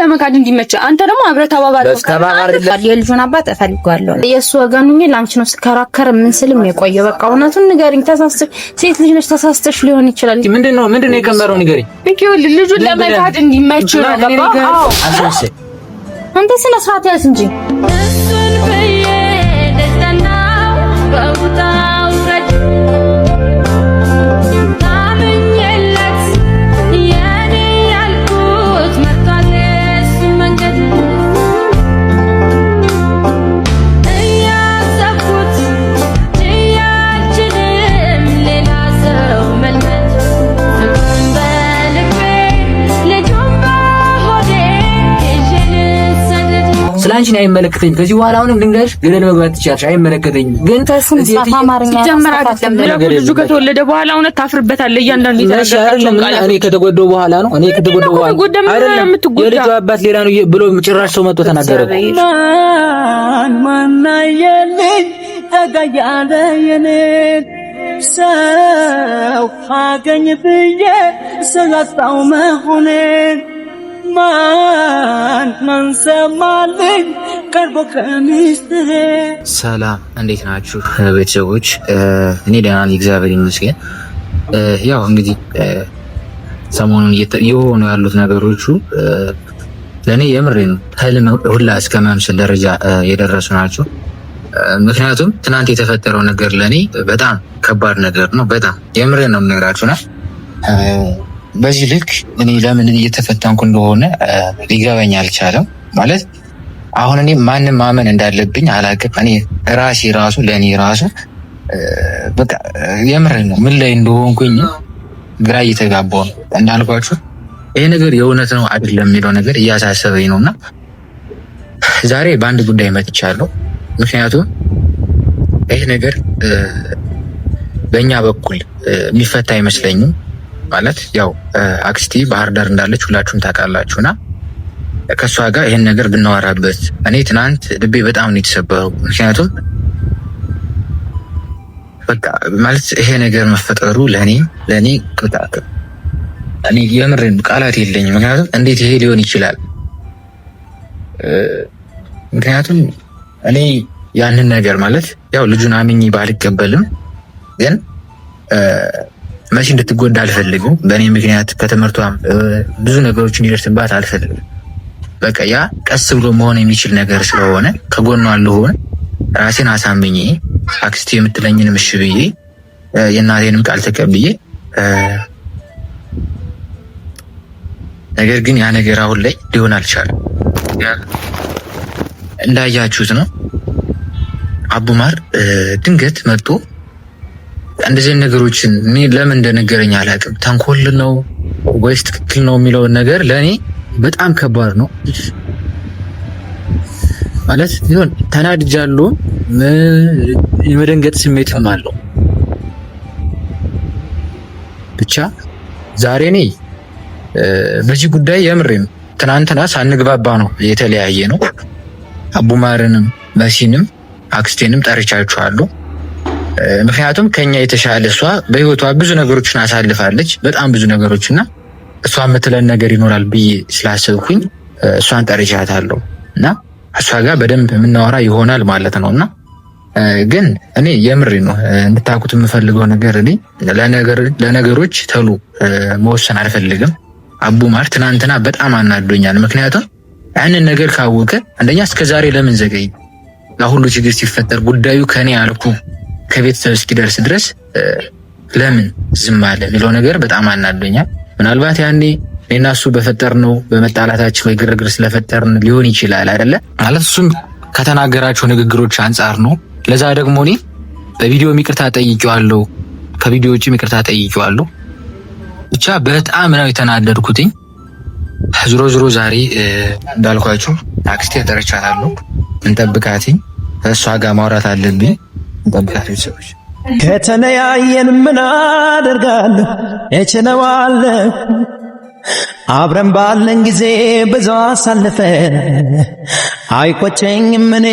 ለመካድ እንዲመች አንተ ደግሞ አብረህ ተባባሪ የልጁን አባት እፈልጋለሁ የሱ ወገን ሆኜ ላንቺ ነው ስከራከር ምን ስልም የቆየው በቃ እውነቱን ንገሪኝ ተሳስተሽ ሴት ልጅ ነሽ ተሳስተሽ ሊሆን ይችላል ምንድነው የከመረው ንገሪኝ ይሄው ልጁን ለመካድ እንዲመች ነው በቃ አንተ ስለ ስርዓት ያዝ እንጂ እሱን በየ ደስታናው በውጣው ረድ ስላንቺ ነው አይመለከተኝ ከዚህ በኋላ አሁንም ልንገርሽ ገደል መግባት ትችያለሽ አይመለከተኝ ግን ተስፋ ማርኛ ጀመራ አይደለም ልጁ ከተወለደ በኋላ እውነት ታፍርበታለህ እያንዳንዱ ይተናገራቸው እኔ ከተጎደው በኋላ ነው አይደለም የልጁ አባት ሌላ ነው ብሎ ጭራሽ ሰው መጥቶ ተናገረ ማን ናየልኝ ተጋያለ የኔ ሰው አገኝ ብዬ ስላጣው መሆኔን ማን ሰማልኝ ቀርቦ ከሚስትሬ ሰላም እንዴት ናችሁ ቤተሰቦች እኔ ደህና ነኝ እግዚአብሔር ይመስገን ያው እንግዲህ ሰሞኑን የሆኑ ያሉት ነገሮቹ ለኔ የምሬን ህልም ሁላ እስከመምሰል ደረጃ የደረሱ ናቸው ምክንያቱም ትናንት የተፈጠረው ነገር ለኔ በጣም ከባድ ነገር ነው በጣም የምሬን ነው የምነግራችሁና በዚህ ልክ እኔ ለምን እየተፈተንኩ እንደሆነ ሊገባኝ አልቻለም ማለት አሁን እኔ ማንም ማመን እንዳለብኝ አላውቅም እኔ ራሱ ለኔ ራሱ በቃ የምሬን ነው ምን ላይ እንደሆንኩኝ ግራ እየተጋባሁ ነው እንዳልኳችሁ ይሄ ነገር የእውነት ነው አይደለም የሚለው ነገር እያሳሰበኝ ነውና ዛሬ በአንድ ጉዳይ መጥቻለሁ ምክንያቱም ይሄ ነገር በእኛ በኩል የሚፈታ አይመስለኝም ማለት ያው አክስቲ ባህር ዳር እንዳለች ሁላችሁም ታውቃላችሁና ከሷ ጋር ይሄን ነገር ብናወራበት እኔ ትናንት ልቤ በጣም ነው የተሰበረው ምክንያቱም በቃ ማለት ይሄ ነገር መፈጠሩ ለኔ ቅጣት እኔ የምሬን ቃላት የለኝም ምክንያቱም እንዴት ይሄ ሊሆን ይችላል ምክንያቱም እኔ ያንን ነገር ማለት ያው ልጁን አምኜ ባልቀበልም ግን መቼ እንድትጎዳ አልፈልግም በእኔ ምክንያት ከተመርቷም ብዙ ነገሮች እንዲደርስባት አልፈልግም በቃ ያ ቀስ ብሎ መሆን የሚችል ነገር ስለሆነ ከጎኗ አልሆን ራሴን አሳምኜ አክስቴ የምትለኝንም እሺ ብዬ የእናቴንም ቃል ተቀብዬ ነገር ግን ያ ነገር አሁን ላይ ሊሆን አልቻለም እንዳያችሁት ነው አቡማር ድንገት መጥቶ እንደዚህ ነገሮችን እኔ ለምን እንደነገረኝ አላውቅም ተንኮል ነው ወይስ ትክክል ነው የሚለው ነገር ለኔ በጣም ከባድ ነው ማለት ይሁን ተናድጃለሁ የመደንገጥ ስሜትም አለው ብቻ ዛሬ እኔ በዚህ ጉዳይ የምሬም ትናንትና ሳንግባባ ነው የተለያየ ነው አቡማርንም መሲንም አክስቴንም ጠርቻችኋለሁ ምክንያቱም ከኛ የተሻለ እሷ በህይወቷ ብዙ ነገሮችን አሳልፋለች በጣም ብዙ ነገሮችና እሷ የምትለን ነገር ይኖራል ብዬ ስላሰብኩኝ እሷን ጠርቻታለሁ እና እሷ ጋር በደንብ የምናወራ ይሆናል ማለት ነውና ግን እኔ የምሬ ነው እንድታውቁት የምፈልገው ነገር እኔ ለነገሮች ተሉ መወሰን አልፈልግም አቡማር ትናንትና በጣም አናዶኛል ምክንያቱም ያንን ነገር ካወቀ አንደኛ እስከዛሬ ለምን ዘገይ ለሁሉ ችግር ሲፈጠር ጉዳዩ ከኔ አልኩ ከቤተሰብ እስኪደርስ ድረስ ለምን ዝም አለ የሚለው ነገር በጣም አናዶኛል ምናልባት ያኔ እኔና እሱ በፈጠርነው በመጣላታችን ወይ ግርግር ስለፈጠርን ሊሆን ይችላል አይደለ ማለት እሱም ከተናገራቸው ንግግሮች አንፃር ነው ለዛ ደግሞ እኔ በቪዲዮ ይቅርታ ጠይቄዋለሁ ከቪዲዮ ውጪ ይቅርታ ጠይቄዋለሁ ብቻ በጣም ነው የተናደድኩትኝ ዙሮ ዛሬ እንዳልኳችሁ አክስቴ ጠርቻታለሁ እንጠብቃትኝ እሷ ጋር ማውራት አለብኝ እንጠብቃትኝ ሰዎች ከተለያየን ምን አደርጋለሁ እችለዋለሁ አብረን ባለን ጊዜ ብዙ አሳልፈን አይቆጨኝም እኔ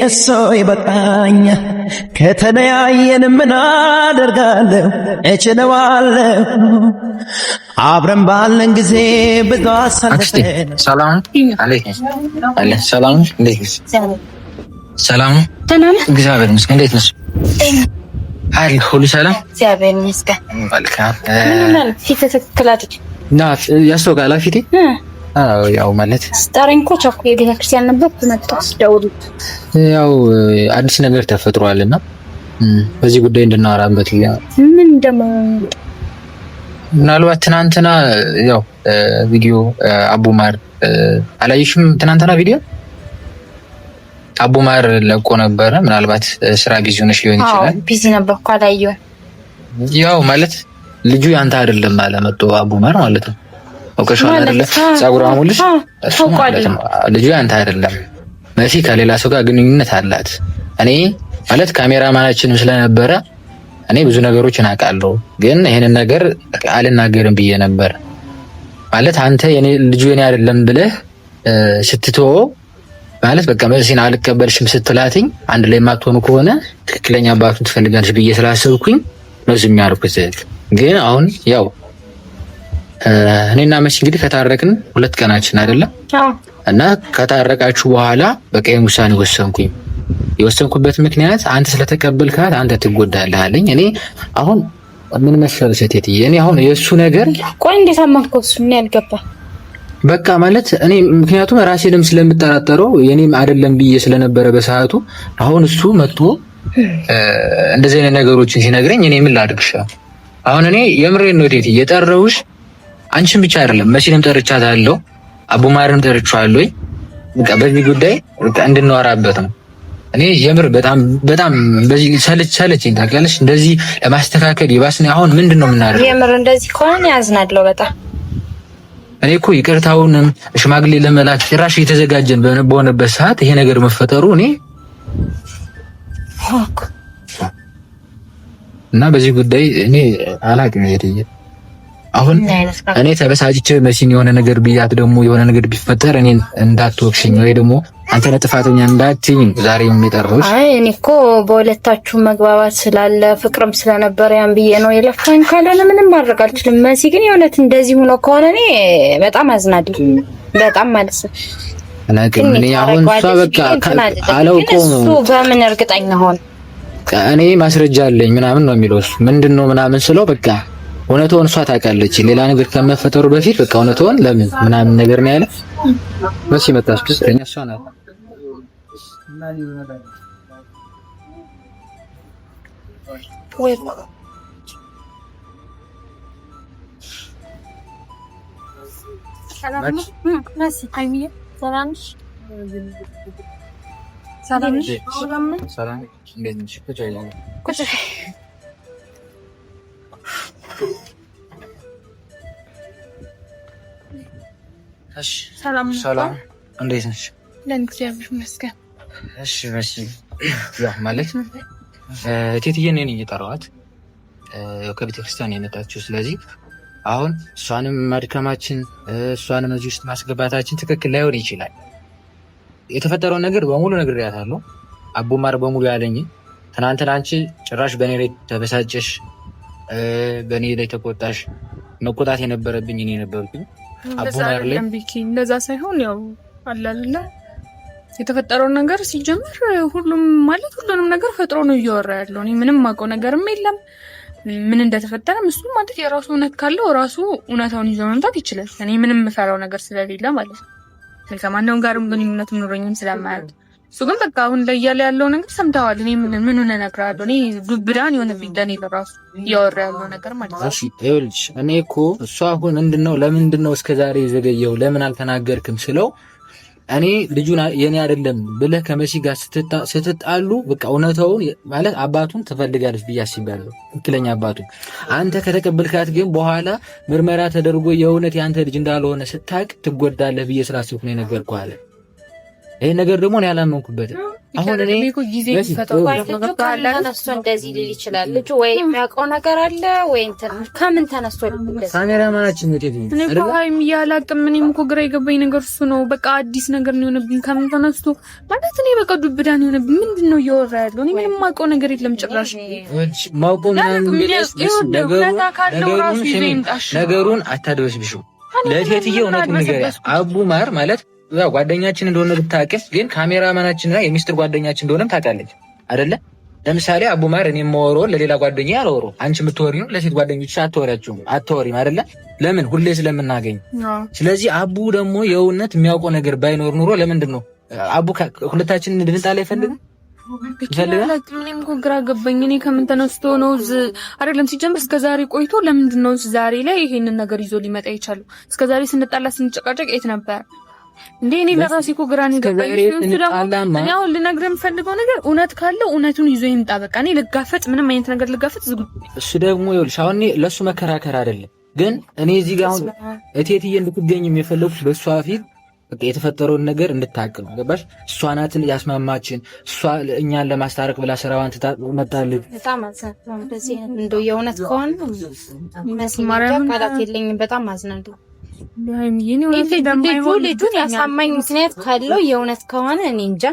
እሱ ይበቃኝ። ከተለያየን ምን አደርጋለሁ እችለዋለሁ። አብረን ባለን ጊዜ ብዙ አሳልፈን ሰላም አለይኩም ሰላም ሰላም እግዚአብሔር ይመስገን። እንዴት ነሽ? አይ ሁሉ ሰላም እግዚአብሔር ይመስገን። መልካም ፊት ትክክል አይደል? ያስታውቃል ፊቴ። ያው ማለት ስጠረኝ እኮ ቸኩ የቤተክርስቲያን ነበር መጣሁ ደውል። ያው አዲስ ነገር ተፈጥሯልና በዚህ ጉዳይ እንድናወራበት ምን ደሞ ምናልባት ትናንትና ያው ቪዲዮ አቡማር አላየሽም? ትናንትና ቪዲዮ አቡማር ለቆ ነበረ። ምናልባት ስራ ቢዚ ሆነሽ ሊሆን ይችላል። ቢዚ ነበርኩ አላየሁም። ያው ማለት ልጁ ያንተ አይደለም ማለት መጥቶ አቡማር ማለት ነው። አውቀሽው አይደለ? ጸጉሯ ሙልሽ እሱ ማለት ነው። ልጁ ያንተ አይደለም። መሲ ከሌላ ሰው ጋር ግንኙነት አላት። እኔ ማለት ካሜራማናችንም ስለነበረ እኔ ብዙ ነገሮችን አውቃለሁ፣ ግን ይሄንን ነገር አልናገርም ብዬ ነበር። ማለት አንተ የኔ ልጁ የኔ አይደለም ብለህ ስትተወው ማለት በቃ መሲን አልቀበልሽም ስትላትኝ አንድ ላይ የማትሆኑ ከሆነ ትክክለኛ አባቱን ትፈልጋለሽ ብዬ ስላሰብኩኝ ነው ዝም ያልኩት። ግን አሁን ያው እኔና መሲ እንግዲህ ከታረቅን 2 ቀናችን አይደለም እና ከታረቃችሁ በኋላ በቃ ውሳኔ ወሰንኩኝ። የወሰንኩበት ምክንያት አንተ ስለተቀበልካት አንተ ትጎዳለህ አለኝ። እኔ አሁን ምን መሰለሽ እቴትዬ፣ እኔ አሁን የእሱ ነገር ቆይ እንዴት አማልከው? እሱ ምን ያልገባ በቃ ማለት እኔ ምክንያቱም ራሴንም ስለምጠራጠረው የኔም አይደለም ብዬ ስለነበረ በሰዓቱ አሁን እሱ መጥቶ እንደዚህ አይነት ነገሮችን ሲነግረኝ እኔ ምን ላድርግሽ? አሁን እኔ የምሬን ነው እቴትዬ የጠራሁሽ አንቺን ብቻ አይደለም መሲንም ጠርቻታለሁ፣ አቡማርንም ጠርቻለሁ። በቃ በዚህ ጉዳይ በቃ እንድናወራበት ነው። እኔ የምር በጣም በዚህ ሰለቸኝ ታውቂያለሽ። እንደዚህ ለማስተካከል ይባስኝ አሁን ምንድነው የምናደርገው? የምር እንደዚህ ከሆነ ያዝናለሁ በጣም። እኔ እኮ ይቅርታውንም ሽማግሌ ለመላክ ጭራሽ እየተዘጋጀን በሆነበት ሰዓት ይሄ ነገር መፈጠሩ እኔ እና በዚህ ጉዳይ እኔ አላውቅም ሄድዬ። አሁን እኔ ተበሳጭቼ መሲን የሆነ ነገር ብያት ደግሞ የሆነ ነገር ቢፈጠር እኔን እንዳትወቅሽኝ ወይ ደግሞ አንተ ነህ ጥፋተኛ እንዳትይኝ ዛሬ የሚጠራሁሽ። አይ እኔ እኮ በሁለታችሁ መግባባት ስላለ ፍቅርም ስለነበረ ያን ብዬ ነው የለፋኝ። ካለነ ምንም ማድረግ አልችልም። መሲ ግን የእውነት እንደዚህ ሆኖ ከሆነ እኔ በጣም አዝናለሁ። በጣም ማለት ነው። እኔ አሁን እሷ በቃ አላውቀውም እሱ በምን እርግጠኛ ሆነ? እኔ ማስረጃ አለኝ ምናምን ነው የሚለው እሱ። ምንድነው ምናምን ስለው በቃ እውነቱን እሷ ታውቃለች። ሌላ ነገር ከመፈጠሩ በፊት በቃ እውነቱን ለምን ምናምን ነገር ነው ያለ። መሲ መጣች ደስተኛ እሷ ናት። ወይ ሰላም ነው መሲ አይሚዬ ሰላም ነሽ? ሰላም ነሽ? ሰላም እንዴት ነሽ? ቁጭ እሺ ሰላም እንዴት ነሽ? ለእግዚአብሔር ይመስገን። እሺ ያው ማለት እቴትዬ እኔን እየጠራኋት ከቤተ ክርስቲያን የመጣችው። ስለዚህ አሁን እሷንም ማድከማችን እሷንም እዚህ ውስጥ ማስገባታችን ትክክል ላይሆን ይችላል። የተፈጠረውን ነገር በሙሉ ነግሬያታለሁ። አቡማር በሙሉ ያለኝ ትናንትና አንቺ ጭራሽ በእኔ ላይ ተበሳጨሽ፣ በእኔ ላይ ተቆጣሽ። መቆጣት የነበረብኝ እኔ ነበርኩኝ። አቡማር ላይ እንደዛ ሳይሆን ያው አላልና የተፈጠረውን ነገር ሲጀምር ሁሉንም ነገር ፈጥሮ ነው እያወራ ያለው። እኔ ምንም ማውቀው ነገርም የለም ምን እንደተፈጠረ። እሱ ማለት የራሱ እውነት ካለው ራሱ እውነታውን ይዞ መምጣት ይችላል። እኔ ምንም የምፈራው ነገር ስለሌለ ማለት ነው። ከማንኛውም ጋርም ግንኙነት ኖሮኝም ስለማያውቅ እሱ ግን በቃ አሁን ላይ ያለው ነገር ሰምተዋል። እኔ ምን እነግርሃለሁ? እኔ ዱብዳን የሆነ ቢዳኔ ለራሱ እያወራ ያለው ነገር ማለት ነው። እሺ ይኸውልሽ፣ እኔ እኮ እሱ አሁን ለምንድነው እስከዛሬ የዘገየው ለምን አልተናገርክም ስለው እኔ ልጁን የኔ አይደለም ብለህ ከመሲ ጋር ስትጣሉ በቃ እውነታውን ማለት አባቱን ትፈልጋለች ብዬ አስቤያለሁ። ትክክለኛ አባቱን አንተ ከተቀበልካት ግን በኋላ ምርመራ ተደርጎ የእውነት ያንተ ልጅ እንዳልሆነ ስታቅ ትጎዳለህ ብዬ ስላሰብኩ ነው የነገርኩህ አለ። ይሄ ነገር ደግሞ እኔ አላመንኩበትም። አሁን እኔ ጊዜ ይፈታው ተነስቶ እንደዚህ ሊል ይችላል ልጁ ወይ የሚያውቀው ነገር አለ ወይ እንትን ከምን ተነስቶ ካሜራማናችን ነው ቴዲ እኔ እኮ ሀይሚ ያላቅም ምንም እኮ ግራ የገባኝ ነገር እሱ ነው። በቃ አዲስ ነገር ነው የሆነብኝ። ከምን ተነስቶ ማለት እኔ በቃ ዱብዳ ነው የሆነብኝ። ምንድነው እያወራ ያለው? እኔ ምንም የማውቀው ነገር የለም ጭራሽ። ማውቀው ነገሩን አታድበስብሽው። ለቴትዬ እውነቱን ንገሪያት። አቡ ማር ማለት ያው ጓደኛችን እንደሆነ ብታውቅም ግን ካሜራማናችንና የሚስጥር ጓደኛችን እንደሆነም ታውቃለች አይደለ? ለምሳሌ አቡ ማር እኔ የማወራው ለሌላ ጓደኛዬ አላወራው። አንቺ የምትወሪ ነው ለሴት ጓደኞችሽ አትወሪም አይደለ? ለምን? ሁሌ ስለምናገኝ። ስለዚህ አቡ ደግሞ የእውነት የሚያውቀው ነገር ባይኖር ኑሮ ለምንድን ነው አቡ ሁለታችንን እንድንጣላ አይፈልግም? ምንም እኮ ግራ ገባኝ። እኔ ከምን ተነስቶ ነው አይደለም ሲጀምር እስከዛሬ ቆይቶ ለምንድን ነው ዛሬ ላይ ይሄንን ነገር ይዞ ሊመጣ ይቻላል? እስከዛሬ ስንጣላ ስንጨቃጨቅ የት ነበር እንዴ? እኔ ለራሴ እኮ ግራ ነው ገባኝ። እኔ አሁን ልነግርህ የምፈልገው ነገር እውነት ካለው እውነቱን ይዞ ይምጣ። በቃ እኔ ልጋፈጥ፣ ምንም አይነት ነገር ልጋፈጥ ዝግጁ። እሱ ደግሞ ይኸውልሽ አሁን ለሱ መከራከር አይደለም ግን እኔ እዚህ ጋር አሁን እቴትዬ እንድትገኝ የፈለኩት በሷ ፊት በቃ የተፈጠረውን ነገር እንድታቅ ነው። ገባሽ? እሷ ናትን ያስማማችን። እሷ እኛን ለማስታረቅ ብላ ስራዋን ትመጣለች። በጣም አዝናለሁ። እንደዚህ እንደው የእውነት ከሆነ መስማራም ቃላት የለኝም። በጣም አዝናለሁ። ልጁን ያሳማኝ ምክንያት ካለው የእውነት ከሆነ እኔ እንጃ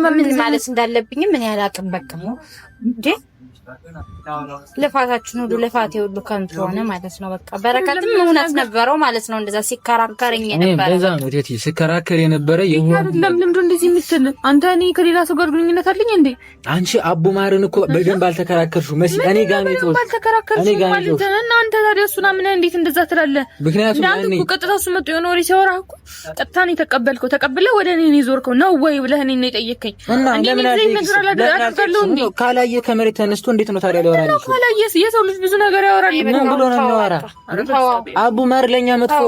ምን ማለት እንዳለብኝም ምን ያላቅም። በቃ እንዴ ልፋታችን ሁሉ ልፋቴ ሁሉ ከንቱ ሆነ ማለት ነው። በቃ በረከትም እውነት ነበረው ማለት ነው። እንደዛ ሲከራከረኝ ነበር። እንደዛ ነው ቴቲ ሲከራከር የነበረ አይደለም። ልምዱ እንደዚህ የምትል አንተ እኔ ከሌላ ሰው ጋር ግንኙነት አለኝ እንዴ? አንቺ አቡ ማርን እኮ በደንብ አልተከራከርሽው መሲ። እኔ ጋር ነው ማለት እና አንተ ታዲያ እሱና ምን እንዴት እንደዛ ትላለህ? ምክንያቱም አንተ እኮ ቀጥታ እሱ መጥቶ የሆነ ወሬ ሲያወራ እኮ ቀጥታ ነው የተቀበልከው። ተቀብለህ ወደ እኔ ነው የዞርከው ነው ወይ ብለህ እኔ ነው የጠየከኝ። እና ለምን አደረግሽ? ካላየ ከመሬት ተነስቶ እንዴት ነው ታዲያ ሊያወራ ነው? ካላየስ የሰው ልጅ ብዙ ነገር ያወራል። ምን ብሎ ነው የሚያወራ? አቡ ማር ለኛ መጥፎ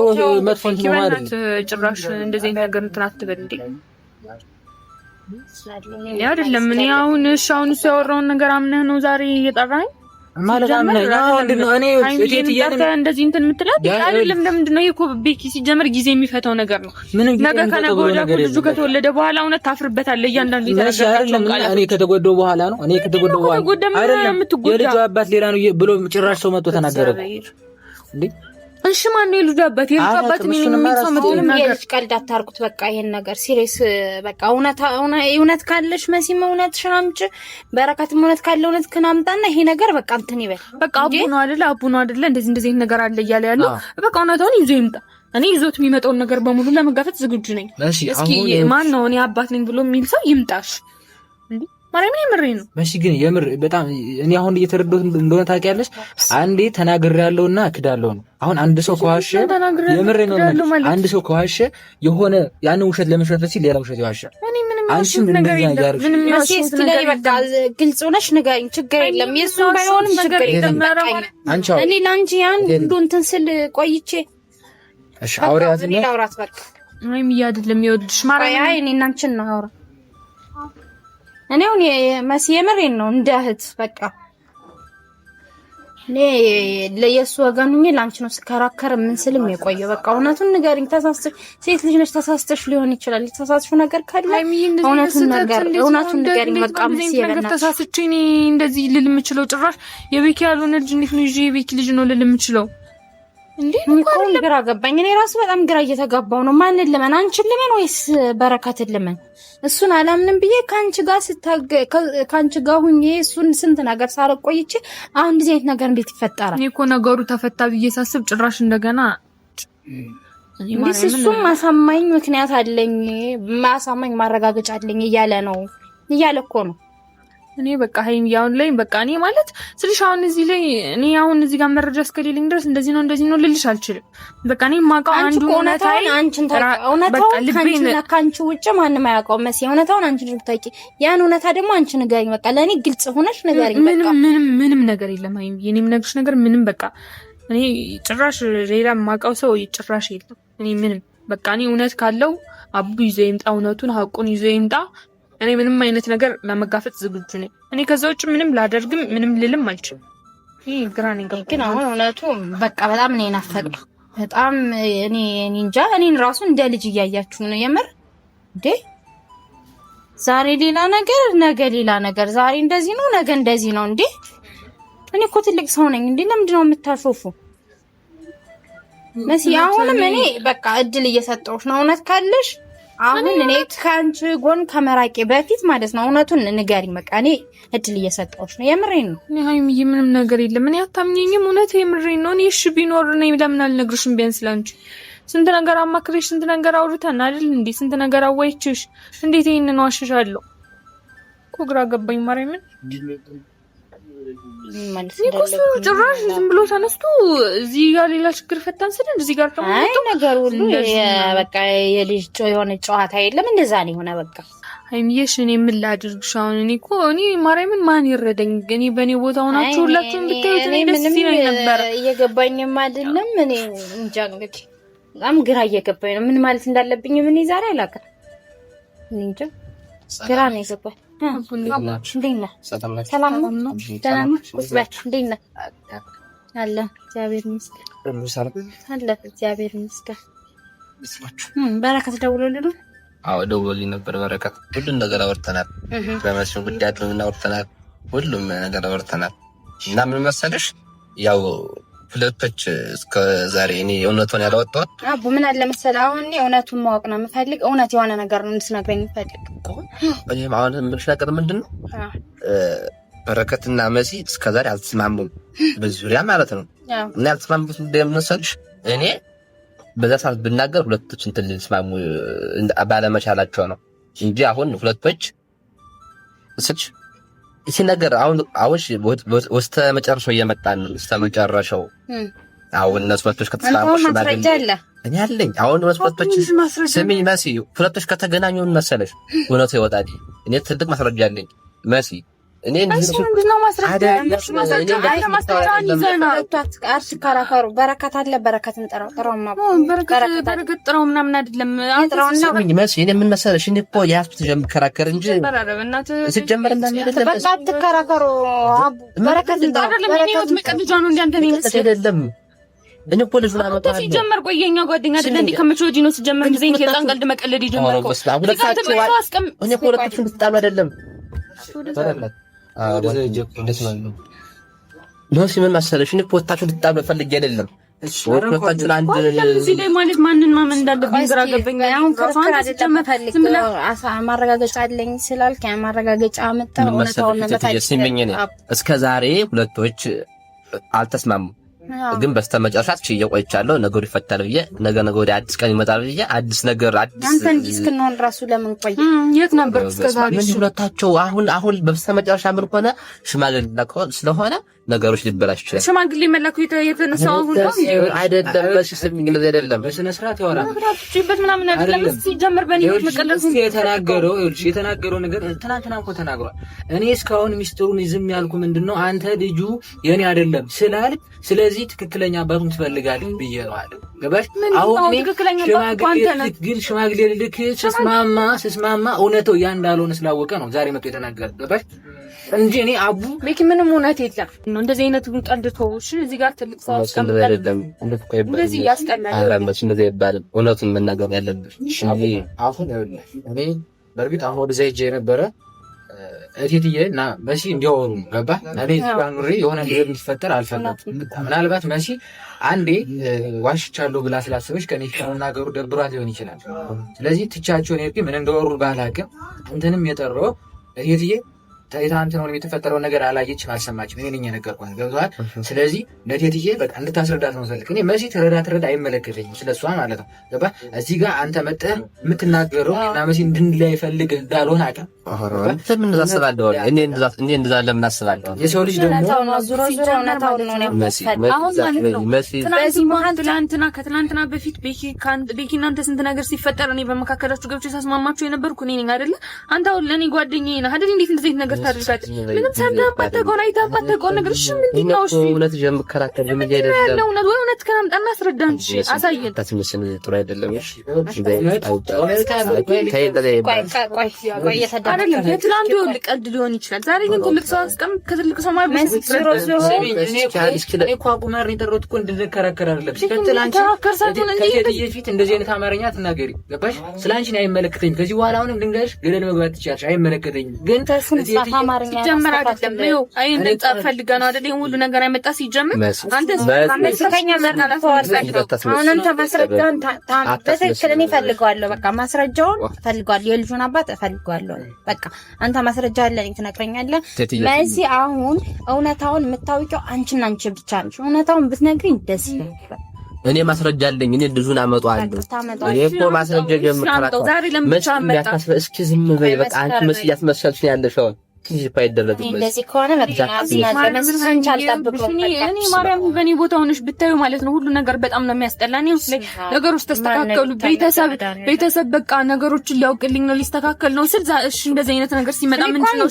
እንትን ማለት ጭራሽ እንደዚህ ነገር እንትን አትበል እንዴ። አይደለም እኔ አሁን እሱ ያወራውን ነገር አምነህ ነው ዛሬ እየጠራኸኝ ማለት አምነህ ነው? እኔ እቴትዬን እንደዚህ እንትን የምትላት አይደለም። ለምንድን ነው እኮ ቤኪ ሲጀምር ጊዜ የሚፈታው ነገር ነው። ነገ ከነገ ወዲያ ልጁ ከተወለደ በኋላ እውነት ታፍርበታለህ። እያንዳንዱ ይተናገራል። እኔ ከተጎዳው በኋላ ነው አይደለም የልጁ አባት ሌላ ነው ብሎ ጭራሽ ሰው መጥቶ ተናገረ እንዴ? እሺ ማን ነው የልጁ አባት? የልጁ አባት ምን የሚሰው ነገር ቀልድ አታርጉት። በቃ ይሄን ነገር ሲሪየስ በቃ እውነት ካለሽ መሲም እውነትሽን አምጪ፣ በረከትም እውነት ካለ እውነትህን አምጣና ይሄ ነገር በቃ እንትን ይበል። በቃ አቡ ነው አይደለ እንደዚህ ነገር አለ እያለ ያለው በቃ እውነታውን ይዞ ይምጣ። እኔ ይዞት የሚመጣውን ነገር በሙሉ ለመጋፈጥ ዝግጁ ነኝ። እስኪ ማን ነው እኔ አባት ነኝ ብሎ የሚል ሰው ይምጣሽ እንዴ? ማርያም የምሬ ነው። መሲ ግን የምር በጣም እኔ አሁን እየተረዳሁት እንደሆነ ታውቂያለሽ። አንዴ ተናግሬያለሁና እክዳለሁ ነው። አሁን አንድ ሰው ከዋሸ የምሬ ነው። አንድ ሰው ከዋሸ የሆነ ያን ውሸት ለመሸፈን ሲል ሌላ ውሸት ይዋሻል። አንቺም እንደዚህ ያያርሽ መሲ እስኪ ላይ በቃ ግልጽ ሆነሽ ንገሪኝ። ችግር የለም የሱም ባይሆንም ችግር የለም። እኔ ላንቺ ያን ሁሉ እንትን ስል ቆይቼ እሺ አውሪያት ነው አውራት በቃ ወይም አይደለም ይወድሽ ማርያም እኔ እናንቺን ነው አውራ እኔ አሁን መሲ የምሬን ነው እንደ እህት በቃ እኔ ለየሱ ወገን ሁኜ ላንቺ ነው ስከራከር ምን ስልም የቆየው። በቃ እውነቱን ንገሪኝ። ተሳስተሽ ሴት ልጅ ነሽ፣ ተሳስተሽ ሊሆን ይችላል። የተሳሳትሽው ነገር ካለ እውነቱን ንገሪኝ። በቃ መሲ የበናት ተሳስቼ እኔ እንደዚህ ልል የምችለው ጭራሽ የቤኪ ያልሆነ ልጅ እንዴት ነው ይዤ የቤኪ ልጅ ነው ልል የምችለው እንዴ? እንኳን ግራ ገባኝ። እኔ ራሱ በጣም ግራ እየተጋባው ነው። ማንን ልመን? አንቺን ልመን ወይስ በረከትን ልመን? እሱን አላምንም ብዬ ካንቺ ጋር ሁኜ እሱን ስንት ነገር ሳረቅ ቆይቼ አሁን እንደዚህ አይነት ነገር እንዴት ይፈጠራል? እኔ እኮ ነገሩ ተፈታ ብዬ ሳስብ ጭራሽ እንደገና እሱም ማሳማኝ ምክንያት አለኝ፣ ማሳማኝ ማረጋገጫ አለኝ እያለ እኮ ነው። እኔ በቃ ሀይም ያውን ላይ በቃ እኔ ማለት ስልሽ አሁን እዚህ ላይ እኔ አሁን እዚህ ጋር መረጃ እስከሌለኝ ድረስ እንደዚህ ነው ልልሽ አልችልም። በቃ እኔ ማውቀው አንዱ እውነታውን ካንቺ ውጭ ማንም አያውቀውም። መሲ እውነታውን አንቺ ልጅ ታውቂ፣ ያን እውነታ ደግሞ አንቺ ንገሪኝ። በቃ ለእኔ ግልጽ ሆነሽ ንገሪኝ። በቃ ምንም ነገር የለም ሀይም፣ የኔም ነግርሽ ነገር ምንም በቃ እኔ ጭራሽ ሌላ ማውቀው ሰው ጭራሽ የለም። እኔ ምንም በቃ እኔ እውነት ካለው አቡ ይዞ ይምጣ፣ እውነቱን ሀቁን ይዞ ይምጣ። እኔ ምንም አይነት ነገር ለመጋፈጥ ዝግጁ ነኝ። እኔ ከዛ ውጭ ምንም ላደርግም ምንም ልልም አልችልም። ይሄ ግራኔ ግን አሁን እውነቱ በቃ በጣም እኔ ናፈቀ በጣም እኔ እንጃ። እኔን ራሱ እንደ ልጅ እያያችሁ ነው የምር እንዴ? ዛሬ ሌላ ነገር ነገ ሌላ ነገር፣ ዛሬ እንደዚህ ነው ነገ እንደዚህ ነው እንዴ? እኔ እኮ ትልቅ ሰው ነኝ እንዴ? ለምንድን ነው የምታሾፉ? መሲ አሁንም እኔ በቃ እድል እየሰጠሁሽ ነው። እውነት ካለሽ አሁን እኔ ከአንቺ ጎን ከመራቄ በፊት ማለት ነው እውነቱን ንገሪኝ። በቃ እኔ እድል እየሰጠሁሽ ነው። የምሬን ነው። እኔ ሀይሚዬ ምንም ነገር የለም። እኔ አታምኚኝም። እውነት የምሬን ነው። እኔ እሺ ቢኖር እኔ ለምን አልነግርሽም? ቢያንስ ላንቺ ስንት ነገር አማክሬሽ ስንት ነገር አውርተን አይደል እንዴ? ስንት ነገር አዋይችሽ እንዴት ይሄንን ዋሽሻለሁ እኮ ግራ ገባኝ። ማርያምን ጭራሽ ዝም ብሎ ተነስቶ እዚህ ጋር ሌላ ችግር ፈታን ስለ እዚህ ጋር ደግሞ አይ ነገር ሁሉ በቃ የልጅ የሆነ ጨዋታ የለም እንደዛ ነው የሆነ በቃ ሀይሚዬሽ እኔ ምን ላድርግሽ አሁን? እኔ እኮ እኔ ማርያምን ማን ይረዳኝ? እኔ በእኔ ቦታ ሆናችሁ ሁላችሁም ብታዩት እኔ ደስ ይለኝ ነበር። እየገባኝም አይደለም እኔ እንጃ እንግዲህ በጣም ግራ እየገባኝ ነው። ምን ማለት እንዳለብኝ ምን ዛሬ አላውቅም። እንጃ ግራ ነው የገባኝ። ሰላም ነው? ደህና ነው? እንዴት ነህ? አለ እግዚአብሔር ይመስገን። አለ እግዚአብሔር ይመስገን። በረከት ደውሎልኝ ነው? አዎ ደውሎልኝ ነበር። በረከት ሁሉን ነገር አወርተናል። በመስሉ ጉዳይ አወርተናል። ሁሉም ነገር አወርተናል እና ምን መሰለሽ ያው ሁለቶች እስከ ዛሬ እኔ እውነቱን ያላወጣሁት አቡ ምን አለ መሰለህ፣ አሁን እኔ እውነቱን ማወቅ ነው የምፈልግ። እውነት የሆነ ነገር ነው እንድትነግረኝ የምፈልግ። እኔም አሁን የምልሽ ነገር ምንድን ነው በረከትና መሲ እስከ ዛሬ አልተስማሙም፣ በዚህ ዙሪያ ማለት ነው። እና ያልተስማሙበት ጉዳይ ምን መሰለሽ፣ እኔ በዛ ሰዓት ብናገር ሁለቶች እንትን ሊስማሙ ባለመቻላቸው ነው እንጂ አሁን ሁለቶች እስኪ እሺ ነገር አሁን ወስተ መጨረሻው እየመጣን ነው። ወስተ መጨረሻው አሁን እነሱ ሁለቶች ከተስማሙሽ ማግኘት እኔ አለኝ። አሁን ሁለቶች ስሚኝ መሲ፣ ሁለቶች ከተገናኙ መሰለሽ እውነቱ ይወጣል። እኔ ትልቅ ማስረጃ አለኝ መሲ። እኔ ምንድነው ማስረጃ? አትከራከሩ። በረከት አለ በረከትን ጠራውማ በረከት ጥራው ምናምን አይደለም አጥራውና መሲ። እኔ ምን መሰለሽ እኔ እኮ ያስኩት ጀምከራከር እንጂ ሲጀመር እንደሚደለም በቃ አትከራከሩ። በረከትን አይደለም እኔ ወጥ መቀደጃ ነው እንዴ? አንተ ነው አይደለም እኔ እኮ ልጅ ነው ማለት ሲጀመር ቆየኛ ጓደኛ አይደል እንዴ? ከመቼ ወዲህ ነው ሲጀመር ጊዜ እንከጣን ቀልድ መቀለድ ይጀምራል። እኔ እኮ ሁለታችሁ እንድትጣሉ አይደለም ኖሲ ምን መሰለሽ እኔ ወጣችሁ ልትጣሉ ፈልጌ አይደለም። ወጣችሁ አንድ እዚህ ላይ ማለት ማንን ማመን እንዳለብኝ ግራ ገባኝ። አሁን ከፈራ አይደለም ፈልግ ማረጋገጫ አለኝ ስላልክ ያ ማረጋገጫ አመጣው እውነታውን መታየት እስከ ዛሬ ሁለቶች አልተስማሙም። ግን በስተመጨረሻ እየቆይቻለሁ ነገሩ ይፈታል ብዬ ነገ ወደ አዲስ ቀን ይመጣል ብዬ አዲስ ነገር አዲስ አንተ እንጂ እስክንሆን ራሱ ለምን ቆይ? የት ነበር እስከዛሬ? ምን ሁለታቸው አሁን በስተመጨረሻ ምን ሆነ? ሽማግሌ ስለሆነ ነገሮች ሊበላሽ ይችላል። ሽማግሌ መላኩ የተነሳው አሁን ነው አይደለም። በስም እንግሊዝ አይደለም በስነ ስርዓት ያወራል። በት ምናምን አይደለም። ሲጀምር በኔ መቀለስ የተናገረው ነገር ትናንትና እኮ ተናግሯል። እኔ እስካሁን ሚስጥሩን ዝም ያልኩ ምንድነው አንተ ልጁ የኔ አይደለም ስላልክ ስለዚህ ትክክለኛ አባቱን ትፈልጋለህ ብዬ ነው አለ። ገባሽ? አሁን ሽማግሌ ልክ ስስማማ እውነቱ ያ እንዳልሆነ ስላወቀ ነው ዛሬ መጥቶ የተናገረ። ገባሽ? እንጂ እኔ አቡ ሜክ ምንም እውነት የለም ነው እንደዚህ አይነቱን ቀልድቶሽ እዚህ ጋር ትልቅ ሰው አይደለም እንደዚህ ያስጠላል። አራምባች እንደዚህ ይባላል። እውነቱን መናገር ያለብሽ አሁን እኔ በእርግጥ አሁን ወደ ዘይጄ የነበረ እቴትዬ እና መሲ እንዲያወሩ ገባ። እኔ ኑሪ የሆነ ነገር እንዲፈጠር አልፈለኩም። ምናልባት መሲ አንዴ ዋሽቻለሁ ብላ ስላሰበች ከኔ ከመናገሩ ደብሯት ሊሆን ይችላል። ስለዚህ ትቻቸው እኔ ምን እንደወሩ ባላውቅም እንትንም የጠራው እቴትዬ ታይታንት ነው የተፈጠረው ነገር አላየችም፣ አልሰማችም። እኔ ነኝ የነገርኳት። ገብቷል። ስለዚህ ለቴትዬ በቃ እንድታስረዳት ነው ፈልክ። እኔ መሲ ተረዳ አይመለከተኝም ስለሷ ማለት ነው። ገባ? እዚህ ጋር አንተ መጥተህ የምትናገረው እና መሲ እንድንለያይ ፈልገህ እንዳልሆነ አውቃ። ምን እንደዛስባለሁ እኔ እንደዛ ለምን አስባለሁ? የሰው ልጅ ደግሞ ዙሮ እውነታው ነው መሲ አሁን ማለት ነው። ትናንትና ከትናንትና በፊት ቤኪ እናንተ ስንት ነገር ሲፈጠር እኔ በመካከላችሁ ገብቼ ሳስማማችሁ የነበርኩ እኔ ነኝ አይደለ? አንተ አሁን ለእኔ ጓደኛዬ ነህ አይደል? እንዴት እንደዚህ ነገር ታደርጋለህ? ምንም ሰምተህባት ተቆና አይታባት ነገር እሺ፣ ምንድን ነው እሺ? እውነት ጀምከራከር ምን ይደረጋል? እውነት ከናምጣና አስረዳን። እሺ አሳየን። ታስመስል ጥሩ አይደለም። እሺ ቆይ አይደለም የትላንቱ ቀልድ ሊሆን ይችላል። ዛሬ ግን ትልቅ ሰው አስቀምጥ ከትልቅ ሰው ማለት ነው። እኔ እኮ አቡማር የጠራሁት እኮ እንድንከራከር አይደለም። ሲቀጥል አንቺ ከዚህ በፊት እንደዚህ አይነት አማርኛ ትናገሪ ገባሽ? ስለአንቺ ነው አይመለከተኝም። ከዚህ በኋላ አሁንም ልንገርሽ ገደል መግባት ትችያለሽ። አይመለከተኝም። ግን ሲጀመር አይደለም ነው አይ እንደዛ ፈልጋ ነው አይደል? ሁሉ ነገር አይመጣ ሲጀምር አንተ ከኛ መርናላ አሁንም ተመስረጃን በትክክል እኔ ፈልገዋለሁ። በቃ ማስረጃውን ፈልገዋለሁ። የልጁን አባት ፈልገዋለሁ። በቃ አንተ ማስረጃ አለኝ ትነግረኛለህ። መሲ አሁን እውነታውን የምታውቂው አንቺና አንቺ ብቻ ነሽ። እውነታውን ብትነግሪኝ ደስ ይላል። እኔ ማስረጃ አለኝ። እኔ ልጁን አመጣዋለሁ። እኔ እኮ ማስረጃ ጀምራለሁ። ዛሬ ለምቻ አመጣ። እስኪ ዝም በይ በቃ። አንቺ መስያት መሰልሽ ያለሽው ትይፋ ይደረግበት እንደዚህ ከሆነ እኔ ማርያም በእኔ ቦታ ሆነሽ ብታዩ ማለት ነው ሁሉ ነገር በጣም ነው የሚያስጠላኝ። ነገሮች ተስተካከሉ። ቤተሰብ በቃ ነገሮችን ሊያውቅልኝ ነው ሊስተካከል ነው ስል እሺ እንደዚህ አይነት ነገር ሲመጣ ምንድን ነው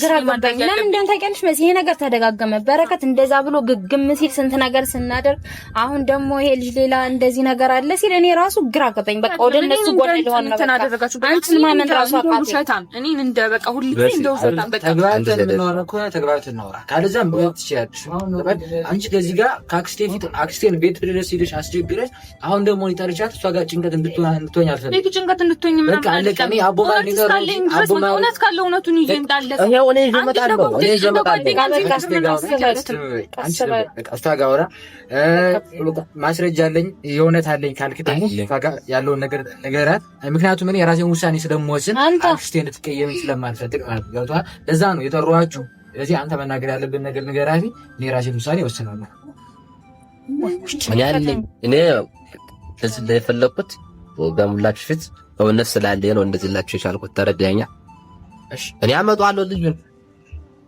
ለምን እንደምታውቂያለሽ መሲ ይሄ ነገር ተደጋገመ። በረከት እንደዛ ብሎ ግግም ሲል ስንት ነገር ስናደርግ አሁን ደግሞ ይሄ ልጅ ሌላ እንደዚህ ነገር አለ ሲል እኔ ራሱ ግራ ገባኝ። በቃ ወደ እነሱ ጎን ሊሆን ነው ተናደረጋችሁ። አንቺ ማመን ራሱ አቃተኝ። እኔ እንደ በቃ ሁሉ ጊዜ እንደው ሰጣን በቃ ተግባብተን እናውራ። ካለዛም ትችያለሽ። አንቺ ከዚህ ጋር አክስቴን ቤት ድረስ ሄደሽ አስቸግረሽ አሁን ደግሞ ሊጠርቻት እሷ ጋር ጭንቀት እንድትሆኝ አልፈልግም። ቤቱ ጭንቀት እንድትሆኝ በቃ አለቀ። እኔ አቦጋር እውነት ካለ እውነቱን ይዤ እንዳለ እኔ እመጣለሁ። እሷ ጋር አውራ። ማስረጃ አለኝ የእውነት አለኝ ካልክ ደግሞ እሷ ጋር ያለውን ነገር ነገራት። ምክንያቱም እኔ የራሴን ውሳኔ ስለምወስን አክስቴን ልትቀየም ስለማልፈልግ ማለት ነው። ገብቶሃል? ለዛ ነው የጠሯችሁ። ስለዚህ አንተ መናገር ያለብን ነገር ንገራፊ። እኔ ራሴን ውሳኔ እወስናለሁ። እኔ ለዚህ ላይ የፈለኩት በሙላችሁ ፊት በእውነት ስላለ ነው እንደዚህ ላችሁ የቻልኩት። ተረዳኛ? እሺ እኔ አመጣዋለሁ ልጁን።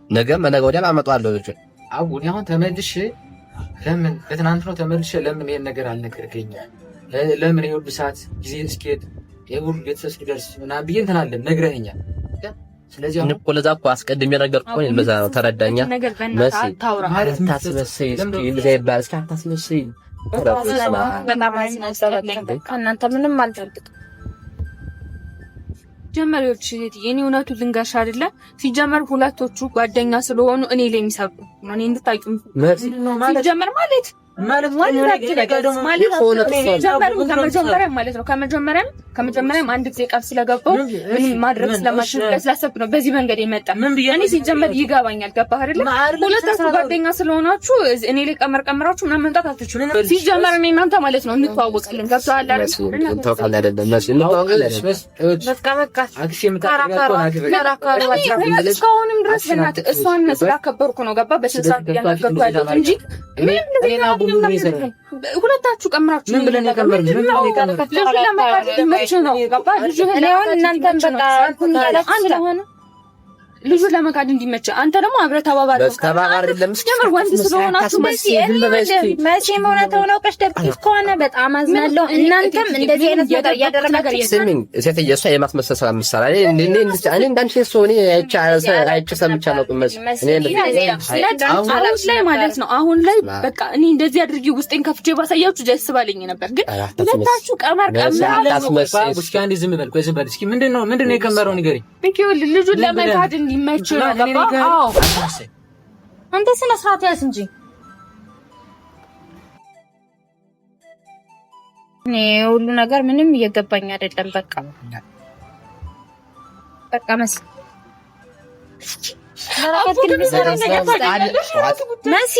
ነገ ወዲያ አመጣዋለሁ ልጁን። አሁን አሁን ተመልሼ ለምን ለትናንት ነው ተመልሼ ለምን ይሄን ነገር አልነገርከኝ? ለምን ይሁን ሰዓት ጊዜ እስኪሄድ ይሁን ቤተሰብ እስኪደርስ ምናምን ብዬ እንትን አለ ነግረኸኛል። ስለዚህ አሁን እኮ ለዛ እኮ አስቀድሜ ነገርኩኝ። ለዛ ነው ተረዳኛ? መሲ ታስመስይ እስኪ እንደዚህ ይባል እስኪ ታስመስይ ከእናንተ ምንም አልጠብቅም። ጀመሪዎች የኔ እውነቱ ልንገርሽ አይደለ ሲጀመር ሁለቶቹ ጓደኛ ስለሆኑ እኔ ላይ የሚሰሩ ነው። እኔ እንድታውቂ ሲጀመር ማለት ከመጀመሪያም አንድ ጊዜ ቃል ስለገባው ማድረግ ስለማስብ ነው በዚህ መንገድ የመጣ። እኔ ሲጀመር ይገባኛል። ገባህ አይደለ? ሁለታችሁ ጓደኛ ስለሆናችሁ እኔ ላይ ቀመራችሁ ምናምን መምጣት አትችሉም። ሲጀመር እኔ እናንተ ማለት ነው እንተዋወቃለን። ገብቶሃል አይደል? እስካሁንም ድረስ እሷን ስላከበርኩ ነው። ገባ በስልሳት ያናገርኩ እንጂ ሁለታችሁ ቀምራችሁ ምን ብለን የቀመርን ምን ብለን የቀመርን ልጁ ለመካድ እንዲመች አንተ ደግሞ አብረህ ተባባሪ አይደለም እስኪ ወንድ ስለሆናችሁ መሲ እውነታው ነው። ቀሽደብክ ከሆነ በጣም አዝናለሁ። እናንተም እንደዚህ አይነት ነገር ያደረጋችሁ ስሚኝ፣ ሴትዬ እሷ የማስመሰል ስራ ምሳሌ እኔ እንዳንቺ ሶኒ አይቼ ሰምቻለሁ። አሁን ላይ ማለት ነው አሁን ላይ በቃ እኔ እንደዚህ አድርጌ ውስጤን ከፍቼ ባሳያችሁ ደስ ባለኝ ነበር። ግን ሁለታችሁ እስኪ አንዴ ዝም በል ቆይ ዝም በል እስኪ ምንድነው የቀመረው ንገሪኝ። ልጁን ለመካድ እንዲመች ነው። አንተ ስነ ስርዓት ያዝ እንጂ እኔ ሁሉ ነገር ምንም እየገባኝ አይደለም። በቃ መሲ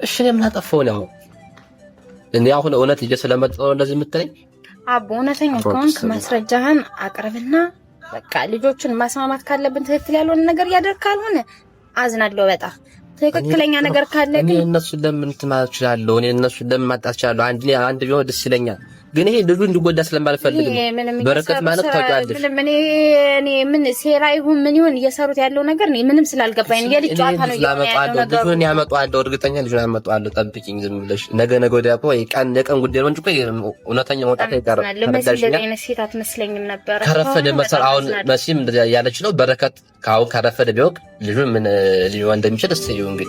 እሺ ለምን አጠፋው ነው? እኔ አሁን እውነት ስለመጣሁ እንደዚህ የምትለኝ አቦ እውነተኛ ከሆንክ ማስረጃህን አቅርብና በቃ ልጆቹን ማስማማት ካለብን ትክክል ያልሆነ ነገር ያደርግ ካልሆነ አዝናለሁ። በጣም ትክክለኛ ነገር ካለ ግን እነሱ ለምን ትማርች ይችላል። እኔ እነሱ ለምን ማጣት ይችላል። አንድ ቢሆን ደስ ይለኛል። ግን ይሄ ልጁ እንዲጎዳ ስለማልፈልግ ነው። በረከት ማለት ታውቃለሽ። እኔ ምን ሴራ ይሁን ምን ይሁን እየሰሩት ያለው ነገር እኔ ምንም ስላልገባኝ የልጅ ጨዋታ ነው ያለው ነገር። ልጁን ያመጣዋለሁ፣ እርግጠኛ ልጁን ያመጣዋለሁ። ጠብቂኝ ዝም ብለሽ ነገ ወዲያ እኮ የቀን ጉዳይ ነው እንጂ እኮ እውነተኛ መውጣት አይቀርም። ለምሳሌ አይነት ሴት አትመስለኝም ነበር። ከረፈደ መሰል አሁን መሲም እንደዚያ ያለች ነው። በረከት ካው ከረፈደ ቢወቅ ልጁ ምን ሊሆን እንደሚችል እስቲ እንግዲህ